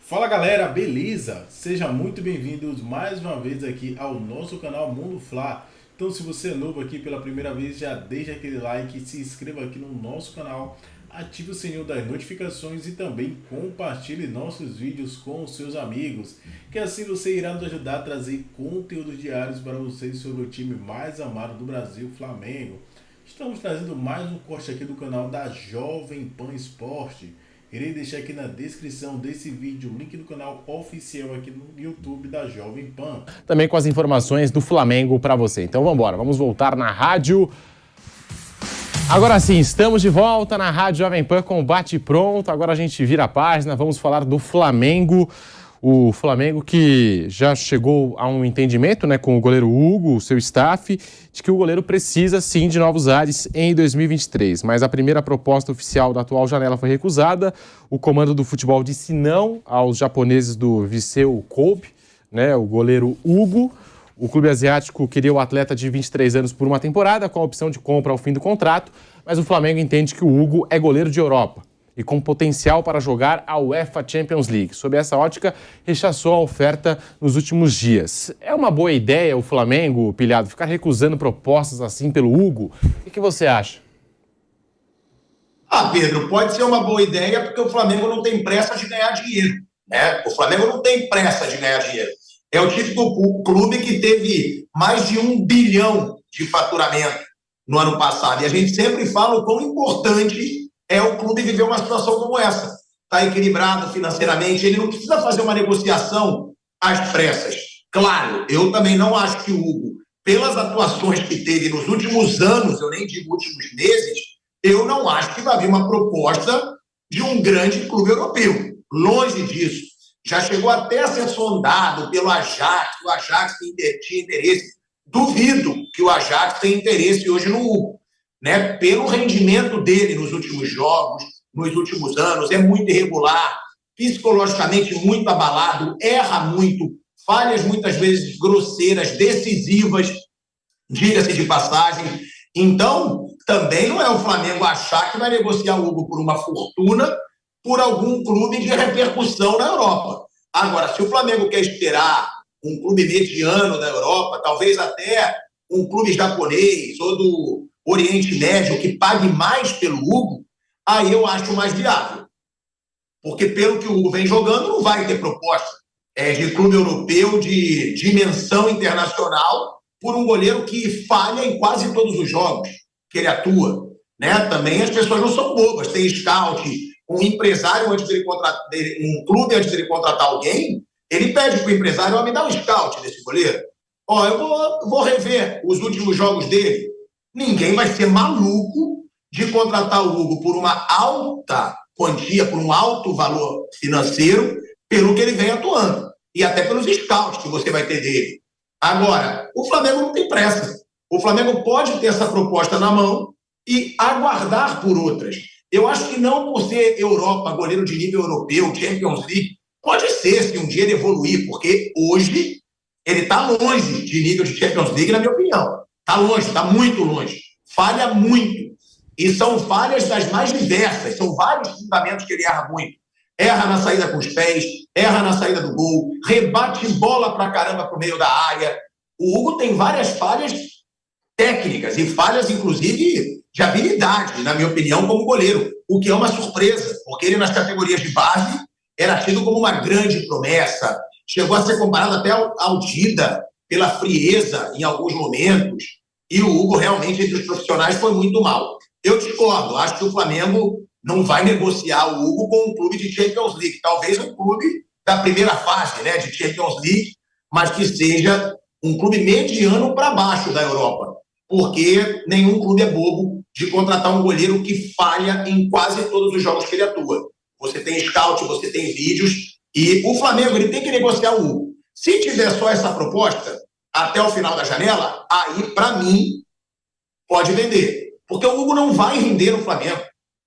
Fala galera, beleza? Sejam muito bem-vindos mais uma vez aqui ao nosso canal Mundo Fla. Então, se você é novo aqui pela primeira vez, já deixa aquele like, se inscreva aqui no nosso canal, ative o sininho das notificações e também compartilhe nossos vídeos com os seus amigos, que assim você irá nos ajudar a trazer conteúdos diários para vocês sobre o time mais amado do Brasil, Flamengo. Estamos trazendo mais um corte aqui do canal da Jovem Pan Esporte. Irei deixar aqui na descrição desse vídeo o link do canal oficial aqui no YouTube da Jovem Pan. Também com as informações do Flamengo para você. Então vamos embora, vamos voltar na rádio. Agora sim, estamos de volta na Rádio Jovem Pan com o Bate Pronto. Agora a gente vira a página, vamos falar do Flamengo. O Flamengo que já chegou a um entendimento, né, com o goleiro Hugo, o seu staff, de que o goleiro precisa sim de novos ares em 2023. Mas a primeira proposta oficial da atual janela foi recusada. O comando do futebol disse não aos japoneses do Viseu Kobe, né, o goleiro Hugo. O clube asiático queria o atleta de 23 anos por uma temporada, com a opção de compra ao fim do contrato, mas o Flamengo entende que o Hugo é goleiro de Europa e com potencial para jogar a UEFA Champions League. Sob essa ótica, rechaçou a oferta nos últimos dias. É uma boa ideia o Flamengo, Pilhado, ficar recusando propostas assim pelo Hugo? O que você acha? Pedro, pode ser uma boa ideia porque o Flamengo não tem pressa de ganhar dinheiro, né? O Flamengo não tem pressa de ganhar dinheiro. É o típico clube que teve mais de 1 bilhão de faturamento no ano passado. E a gente sempre fala o quão importante é o clube viver uma situação como essa. Está equilibrado financeiramente, ele não precisa fazer uma negociação às pressas. Claro, eu também não acho que o Hugo, pelas atuações que teve nos últimos anos, eu nem digo últimos meses, eu não acho que vai vir uma proposta de um grande clube europeu. Longe disso. Já chegou até a ser sondado pelo Ajax, o Ajax tinha interesse. Duvido que o Ajax tenha interesse hoje no Hugo, né? Pelo rendimento dele nos últimos jogos, nos últimos anos, é muito irregular, psicologicamente muito abalado, erra muito, falhas muitas vezes grosseiras, decisivas, diga-se de passagem. Então, também não é o Flamengo achar que vai negociar o Hugo por uma fortuna por algum clube de repercussão na Europa. Agora, se o Flamengo quer esperar um clube mediano da Europa, talvez até um clube japonês ou do Oriente Médio que pague mais pelo Hugo, aí eu acho mais viável. Porque pelo que o Hugo vem jogando, não vai ter proposta de clube europeu de dimensão internacional por um goleiro que falha em quase todos os jogos que ele atua, né? Também as pessoas não são bobas. Tem scout, um empresário antes dele contratar, um clube antes dele contratar alguém, ele pede para o empresário: me dá um scout desse goleiro. Eu vou rever os últimos jogos dele. Ninguém vai ser maluco de contratar o Hugo por uma alta quantia, por um alto valor financeiro, pelo que ele vem atuando. E até pelos scouts que você vai ter dele. Agora, o Flamengo não tem pressa. O Flamengo pode ter essa proposta na mão e aguardar por outras. Eu acho que não por ser Europa, goleiro de nível europeu, Champions League. Pode ser, se um dia ele evoluir, porque hoje ele está longe de nível de Champions League, na minha opinião. Está longe, está muito longe. Falha muito. E são falhas das mais diversas. São vários fundamentos que ele erra muito. Erra na saída com os pés, erra na saída do gol, rebate bola pra caramba pro meio da área. O Hugo tem várias falhas técnicas e falhas, inclusive, de habilidade, na minha opinião, como goleiro. O que é uma surpresa, porque ele, nas categorias de base, era tido como uma grande promessa. Chegou a ser comparado até ao Dida, pela frieza em alguns momentos, e o Hugo realmente entre os profissionais foi muito mal. Eu discordo, acho que o Flamengo não vai negociar o Hugo com um clube de Champions League, talvez um clube da primeira fase, né, de Champions League, mas que seja um clube mediano para baixo da Europa, porque nenhum clube é bobo de contratar um goleiro que falha em quase todos os jogos que ele atua. Você tem scout, você tem vídeos, e o Flamengo ele tem que negociar o Hugo. Se tiver só essa proposta, até o final da janela, aí, para mim, pode vender. Porque o Hugo não vai render no Flamengo.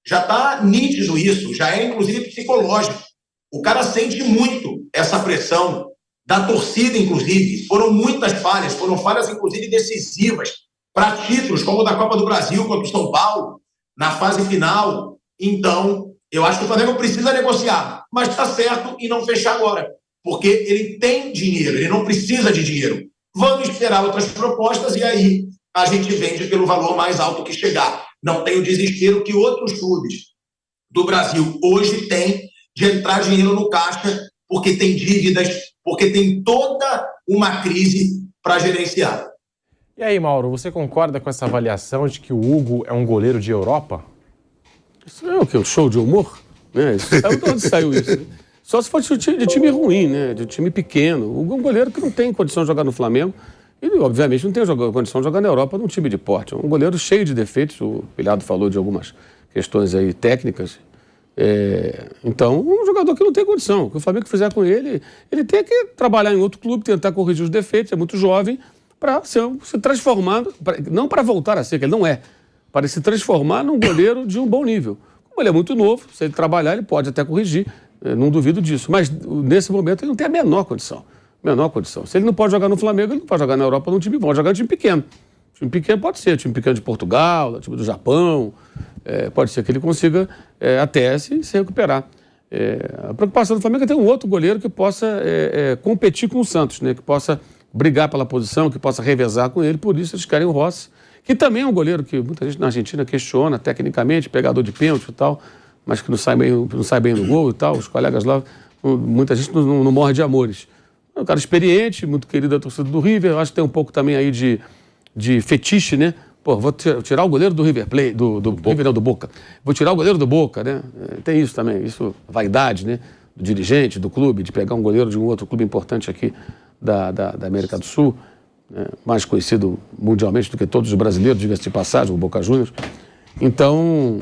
Já está nítido isso, já é, inclusive, psicológico. O cara sente muito essa pressão da torcida, inclusive. Foram muitas falhas, foram falhas, inclusive, decisivas para títulos, como o da Copa do Brasil contra o São Paulo, na fase final. Então, Eu acho que o Flamengo precisa negociar, mas está certo em não fechar agora, porque ele tem dinheiro, ele não precisa de dinheiro. Vamos esperar outras propostas e aí a gente vende pelo valor mais alto que chegar. Não tem o desespero que outros clubes do Brasil hoje têm de entrar dinheiro no caixa, porque tem dívidas, porque tem toda uma crise para gerenciar. E aí, Mauro, você concorda com essa avaliação de que o Hugo é um goleiro de Europa? Isso é o quê? Um show de humor? Né? De onde saiu isso? Né? Só se fosse de time ruim, né? De time pequeno. O Hugo é um goleiro que não tem condição de jogar no Flamengo e, obviamente, não tem condição de jogar na Europa num time de porte. É um goleiro cheio de defeitos. O Pilhado falou de algumas questões aí técnicas. Então, um jogador que não tem condição. O que o Flamengo fizer com ele, ele tem que trabalhar em outro clube, tentar corrigir os defeitos, é muito jovem, para se transformar, não para voltar a ser, que ele não é, para se transformar num goleiro de um bom nível. Como ele é muito novo, se ele trabalhar, ele pode até corrigir, não duvido disso. Mas, nesse momento, ele não tem a menor condição. Se ele não pode jogar no Flamengo, ele não pode jogar na Europa num time bom, jogar num time pequeno. Time pequeno pode ser, time pequeno de Portugal, time do Japão, pode ser que ele consiga até se recuperar. A preocupação do Flamengo é ter um outro goleiro que possa competir com o Santos, né? Que possa brigar pela posição, que possa revezar com ele, por isso eles querem o Rossi, que também é um goleiro que muita gente na Argentina questiona tecnicamente, pegador de pênalti e tal, mas que não sai bem no gol e tal, os colegas lá, muita gente não morre de amores. É um cara experiente, muito querido da torcida do River, eu acho que tem um pouco também aí de fetiche, né? Pô, vou tirar o goleiro do River Plate, do River, não, do Boca. Vou tirar o goleiro do Boca, né? Tem isso também, vaidade, né? Do dirigente, do clube, de pegar um goleiro de um outro clube importante aqui da América do Sul, né? Mais conhecido mundialmente do que todos os brasileiros, diga-se de passagem, o Boca Juniors. Então...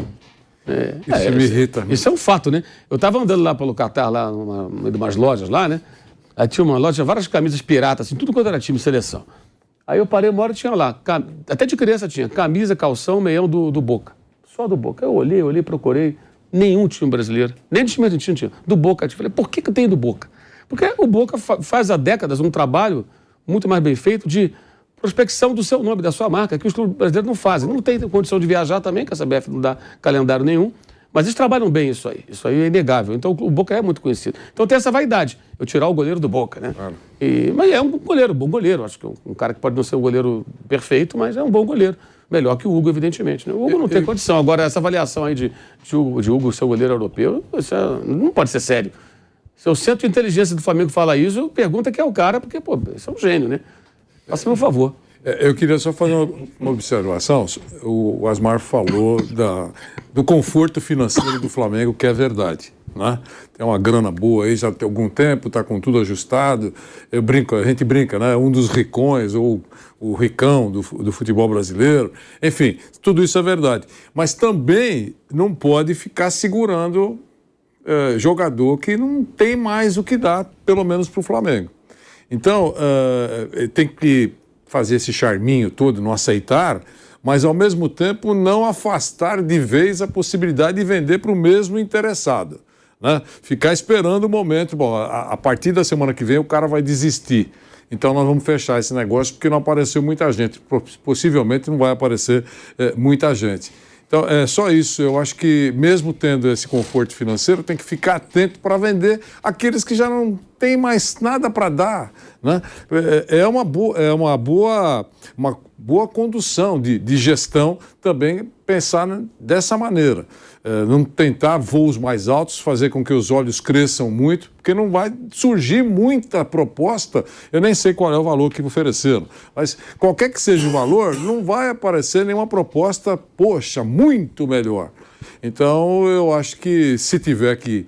isso me irrita. Isso é um fato, né? Eu estava andando lá pelo Catar, lá numa de umas lojas lá, né? Aí tinha uma loja, tinha várias camisas piratas, assim, tudo quanto era time de seleção. Aí eu parei uma hora e tinha lá, até de criança tinha, camisa, calção, meião do Boca. Só do Boca. Eu olhei, procurei, nenhum time brasileiro, nem de time argentino tinha. Do Boca, eu falei, por que tem do Boca? Porque o Boca faz há décadas um trabalho muito mais bem feito de prospecção do seu nome, da sua marca, que os clubes brasileiros não fazem. Não tem condição de viajar também, que a CBF não dá calendário nenhum. Mas eles trabalham bem isso aí é inegável. Então o Boca é muito conhecido. Então tem essa vaidade, eu tirar o goleiro do Boca, né? Claro. Mas é um goleiro, bom goleiro. Acho que é um cara que pode não ser um goleiro perfeito, mas é um bom goleiro. Melhor que o Hugo, evidentemente. Né? O Hugo não tem condição. Agora, essa avaliação aí de Hugo ser o goleiro europeu, isso não pode ser sério. Se o Centro de Inteligência do Flamengo fala isso, pergunta quem é o cara, porque, pô, isso é um gênio, né? Faça meu favor. Eu queria só fazer uma observação. O Asmar falou do conforto financeiro do Flamengo, que é verdade. Né? Tem uma grana boa aí, já tem algum tempo, está com tudo ajustado. A gente brinca, né? Um dos ricões, ou o ricão do futebol brasileiro. Enfim, tudo isso é verdade. Mas também não pode ficar segurando jogador que não tem mais o que dar, pelo menos para o Flamengo. Então, tem que fazer esse charminho todo, não aceitar, mas ao mesmo tempo não afastar de vez a possibilidade de vender para o mesmo interessado. Né? Ficar esperando o momento, bom, a partir da semana que vem o cara vai desistir. Então nós vamos fechar esse negócio porque não apareceu muita gente, possivelmente não vai aparecer muita gente. Então, é só isso. Eu acho que, mesmo tendo esse conforto financeiro, tem que ficar atento para vender aqueles que já não têm mais nada para dar. Né? É uma boa condução de gestão também pensar dessa maneira. Não tentar voos mais altos, fazer com que os olhos cresçam muito, porque não vai surgir muita proposta, eu nem sei qual é o valor que ofereceram, mas qualquer que seja o valor, não vai aparecer nenhuma proposta, poxa, muito melhor. Então, eu acho que se tiver que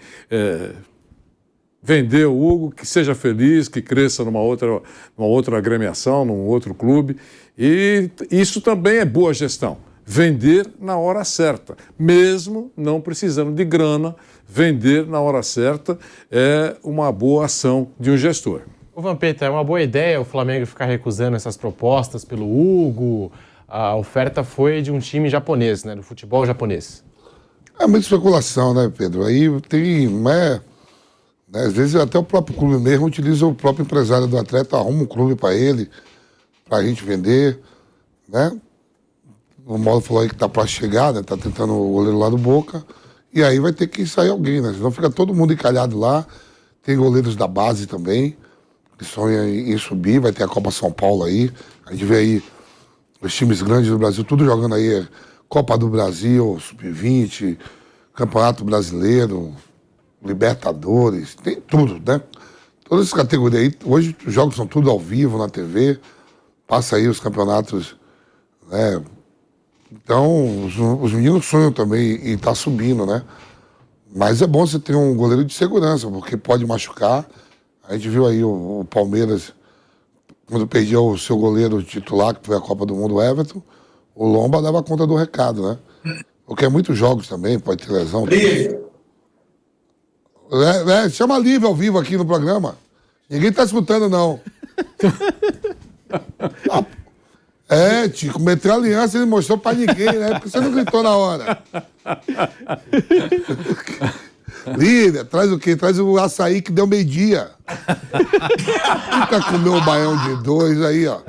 vender o Hugo, que seja feliz, que cresça numa outra agremiação, num outro clube, e isso também é boa gestão. Vender na hora certa, mesmo não precisando de grana, vender na hora certa é uma boa ação de um gestor. Ô Vampeta, é uma boa ideia o Flamengo ficar recusando essas propostas pelo Hugo? A oferta foi de um time japonês, né, do futebol japonês. É muita especulação, né, Pedro? Aí tem, né, às vezes até o próprio clube mesmo utiliza o próprio empresário do atleta, arruma um clube para ele, para a gente vender, né? O Mauro falou aí que tá para chegar, né? Tá tentando o goleiro lá do Boca. E aí vai ter que sair alguém, né? Senão fica todo mundo encalhado lá. Tem goleiros da base também, que sonham em subir. Vai ter a Copa São Paulo aí. A gente vê aí os times grandes do Brasil, tudo jogando aí. Copa do Brasil, Sub-20, Campeonato Brasileiro, Libertadores, tem tudo, né? Todas essas categorias aí. Hoje os jogos são tudo ao vivo na TV. Passa aí os campeonatos, né? Então, os meninos sonham também em estar subindo, né? Mas é bom você ter um goleiro de segurança, porque pode machucar. A gente viu aí o Palmeiras, quando perdia o seu goleiro titular, que foi a Copa do Mundo, o Everton, o Lomba dava conta do recado, né? Porque é muitos jogos também, pode ter lesão. Chama Lívia ao vivo aqui no programa. Ninguém tá escutando, não. Tico, meteu a aliança e ele mostrou pra ninguém, né? Porque você não gritou na hora. Lívia, traz o quê? Traz o açaí que deu meio-dia. Fica comer um baião de 2 aí, ó.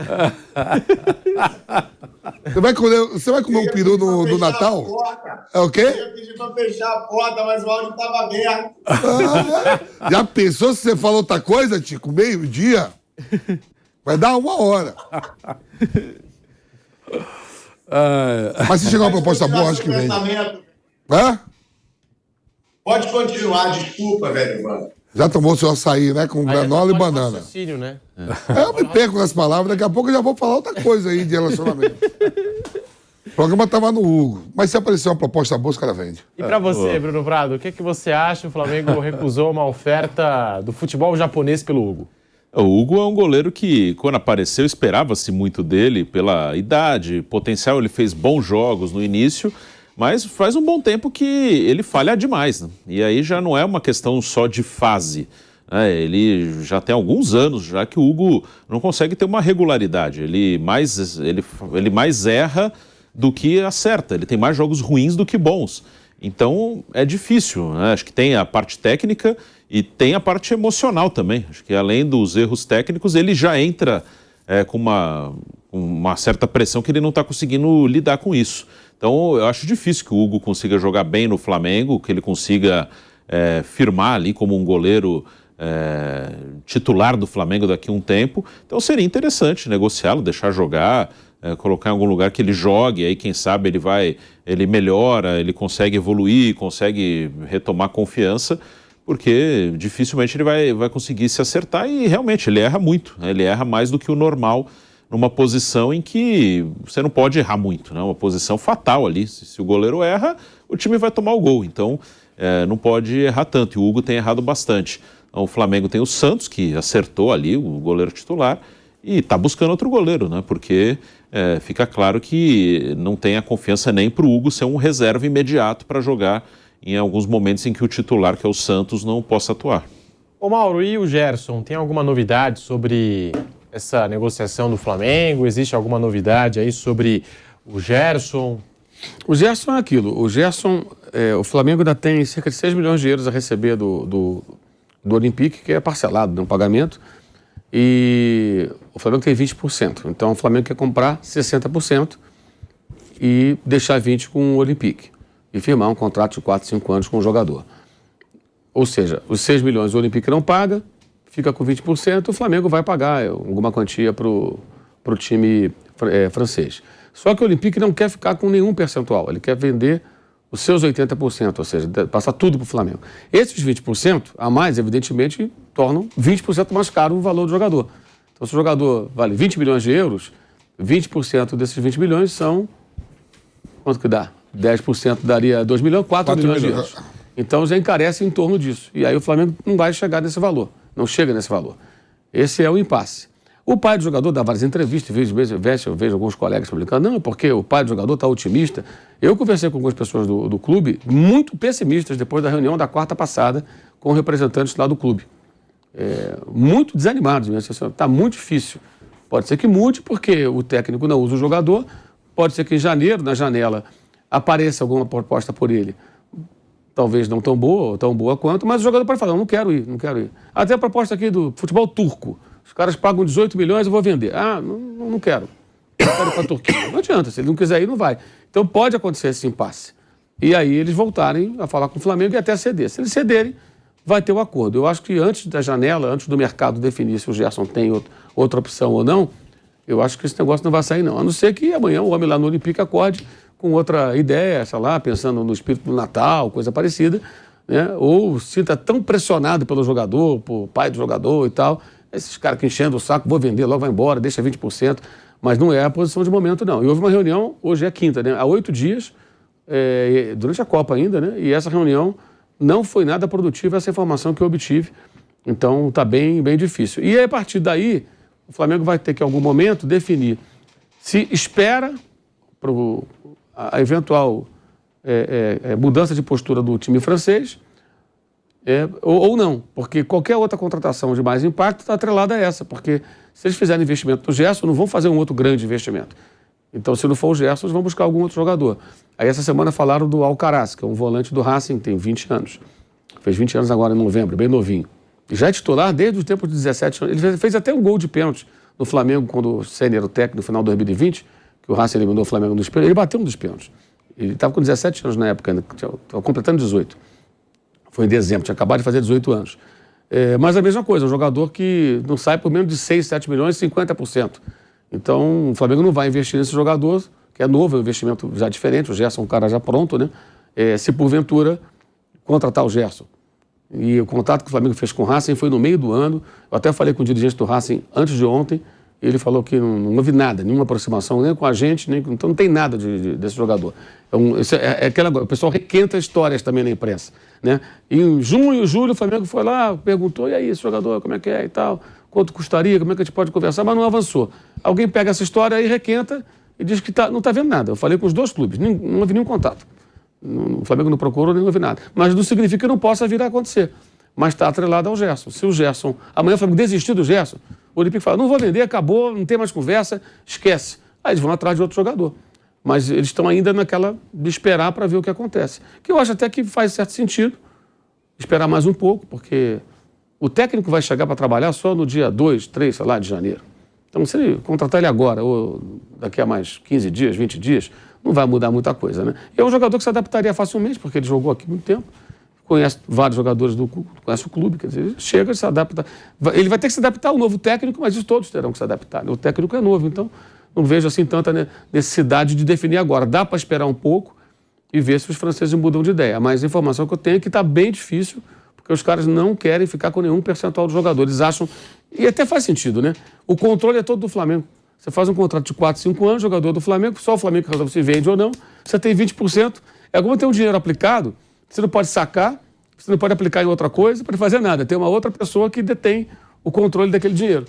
Você vai comer um peru no Natal? É o quê? Eu pedi pra fechar a porta, mas o áudio tava aberto. Já pensou se você falou outra coisa, Tico? Meio-dia? Vai dar 1 hora. Mas se chegar uma proposta boa, acho que vem. Pode continuar, desculpa, velho, mano. Já tomou seu açaí, né? Com granola e banana. Né? Eu me perco nas palavras, daqui a pouco eu já vou falar outra coisa aí de relacionamento. O programa tava no Hugo. Mas se aparecer uma proposta boa, os caras vendem. E pra você, Bruno Prado, o que você acha? O Flamengo recusou uma oferta do futebol japonês pelo Hugo. O Hugo é um goleiro que, quando apareceu, esperava-se muito dele pela idade, potencial. Ele fez bons jogos no início, mas faz um bom tempo que ele falha demais, né? E aí já não é uma questão só de fase. Ele já tem alguns anos já que o Hugo não consegue ter uma regularidade. Ele mais erra do que acerta. Ele tem mais jogos ruins do que bons. Então é difícil, né? Acho que tem a parte técnica e tem a parte emocional também. Acho que além dos erros técnicos, ele já entra com uma certa pressão que ele não está conseguindo lidar com isso. Então eu acho difícil que o Hugo consiga jogar bem no Flamengo, que ele consiga firmar ali como um goleiro titular do Flamengo daqui a um tempo. Então seria interessante negociá-lo, deixar jogar, colocar em algum lugar que ele jogue, aí quem sabe ele melhora, ele consegue evoluir, consegue retomar confiança, porque dificilmente ele vai conseguir se acertar e realmente ele erra muito, né? Ele erra mais do que o normal numa posição em que você não pode errar muito, né? Uma posição fatal ali, se o goleiro erra, o time vai tomar o gol, então não pode errar tanto, e o Hugo tem errado bastante. Então, o Flamengo tem o Santos, que acertou ali o goleiro titular, e está buscando outro goleiro, né? Porque fica claro que não tem a confiança nem para o Hugo ser um reserva imediato para jogar em alguns momentos em que o titular, que é o Santos, não possa atuar. Ô Mauro, e o Gerson? Tem alguma novidade sobre essa negociação do Flamengo? Existe alguma novidade aí sobre o Gerson? O Gerson é aquilo. O Gerson, o Flamengo ainda tem cerca de 6 milhões de euros a receber do Olympique, que é parcelado de um pagamento. E o Flamengo tem 20%. Então o Flamengo quer comprar 60% e deixar 20% com o Olympique. E firmar um contrato de 4, 5 anos com o jogador. Ou seja, os 6 milhões o Olympique não paga, fica com 20%, o Flamengo vai pagar alguma quantia para o time francês. Só que o Olympique não quer ficar com nenhum percentual, ele quer vender os seus 80%, ou seja, passar tudo para o Flamengo. Esses 20% a mais, evidentemente, tornam 20% mais caro o valor do jogador. Então, se o jogador vale 20 milhões de euros, 20% desses 20 milhões são... Quanto que dá? 10% daria 2 milhões, 4 milhões de euros. Então, já encarece em torno disso. E aí o Flamengo não vai chegar nesse valor, não chega nesse valor. Esse é o impasse. O pai do jogador dá várias entrevistas, eu vejo alguns colegas publicando, não, porque o pai do jogador está otimista. Eu conversei com algumas pessoas do clube, muito pessimistas, depois da reunião da quarta passada, com representantes lá do clube. Muito desanimados, está muito difícil. Pode ser que mude, porque o técnico não usa o jogador, pode ser que em janeiro, na janela, apareça alguma proposta por ele. Talvez não tão boa, ou tão boa quanto, mas o jogador pode falar, não quero ir. Até a proposta aqui do futebol turco. Os caras pagam 18 milhões, eu vou vender. Não quero. Eu quero ir para a Turquia. Não adianta, se ele não quiser ir, não vai. Então pode acontecer esse impasse. e aí eles voltarem a falar com o Flamengo e até ceder. Se eles cederem, vai ter o acordo. Eu acho que antes da janela, antes do mercado definir se o Gerson tem outra opção ou não, eu acho que esse negócio não vai sair, não. A não ser que amanhã o homem lá no Olympique acorde com outra ideia, sei lá, pensando no espírito do Natal, coisa parecida, né? Ou sinta tão pressionado pelo jogador, por pai do jogador e tal. Esses caras que enchendo o saco, vou vender, logo vai embora, deixa 20%. Mas não é a posição de momento, não. E houve uma reunião, hoje é quinta, né? Há 8 dias, durante a Copa ainda, né? E essa reunião não foi nada produtiva, essa informação que eu obtive. Então, está bem, bem difícil. E aí, a partir daí, o Flamengo vai ter que, em algum momento, definir se espera para a eventual mudança de postura do time francês ou não. Porque qualquer outra contratação de mais impacto está atrelada a essa. Porque se eles fizerem investimento no Gerson, não vão fazer um outro grande investimento. Então, se não for o Gerson, eles vão buscar algum outro jogador. Aí, essa semana, falaram do Alcaraz, que é um volante do Racing, tem 20 anos. Fez 20 anos agora em novembro, bem novinho. E já é titular desde o tempo de 17 anos. Ele fez até um gol de pênalti no Flamengo, quando o Senna era o técnico no final de 2020, que o Racing eliminou o Flamengo nos pênaltis. Ele bateu um dos pênaltis. Ele estava com 17 anos na época, ainda, estava completando 18. Foi em dezembro, tinha acabado de fazer 18 anos. Mas a mesma coisa, um jogador que não sai por menos de 6, 7 milhões, 50%. Então, o Flamengo não vai investir nesse jogador, que é novo, é um investimento já diferente, o Gerson é um cara já pronto, né? Se porventura contratar o Gerson. E o contato que o Flamengo fez com o Racing foi no meio do ano. Eu até falei com o dirigente do Racing antes de ontem, e ele falou que não houve nada, nenhuma aproximação, nem com a gente, então não tem nada desse jogador. O pessoal requenta histórias também na imprensa, né? Em junho, julho, o Flamengo foi lá, perguntou, e aí, esse jogador, como é que é e tal? Quanto custaria, como é que a gente pode conversar? Mas não avançou. Alguém pega essa história e requenta e diz que não está vendo nada. Eu falei com os dois clubes, não houve nenhum contato. O Flamengo não procurou, nem houve nada. Mas não significa que não possa vir a acontecer. Mas está atrelado ao Gerson. Se o Gerson... Amanhã o Flamengo desistir do Gerson, o Olympique fala, não vou vender, acabou, não tem mais conversa, esquece. Aí eles vão atrás de outro jogador. Mas eles estão ainda naquela de esperar para ver o que acontece. Que eu acho até que faz certo sentido esperar mais um pouco, porque o técnico vai chegar para trabalhar só no dia 2, 3, sei lá, de janeiro. Então, se ele contratar ele agora, ou daqui a mais 15 dias, 20 dias, não vai mudar muita coisa, né? E é um jogador que se adaptaria facilmente, porque ele jogou aqui muito tempo, conhece vários jogadores do clube, conhece o clube, quer dizer, ele chega, se adapta. Ele vai ter que se adaptar ao novo técnico, mas isso todos terão que se adaptar. O técnico é novo, então não vejo assim tanta necessidade de definir agora. Dá para esperar um pouco e ver se os franceses mudam de ideia. Mas a informação que eu tenho é que está bem difícil, porque os caras não querem ficar com nenhum percentual dos jogadores. Eles acham, e até faz sentido, né? O controle é todo do Flamengo. Você faz um contrato de 4, 5 anos, jogador do Flamengo, só o Flamengo que resolve se vende ou não, você tem 20%. É como ter um dinheiro aplicado, você não pode sacar, você não pode aplicar em outra coisa, não pode fazer nada. Tem uma outra pessoa que detém o controle daquele dinheiro.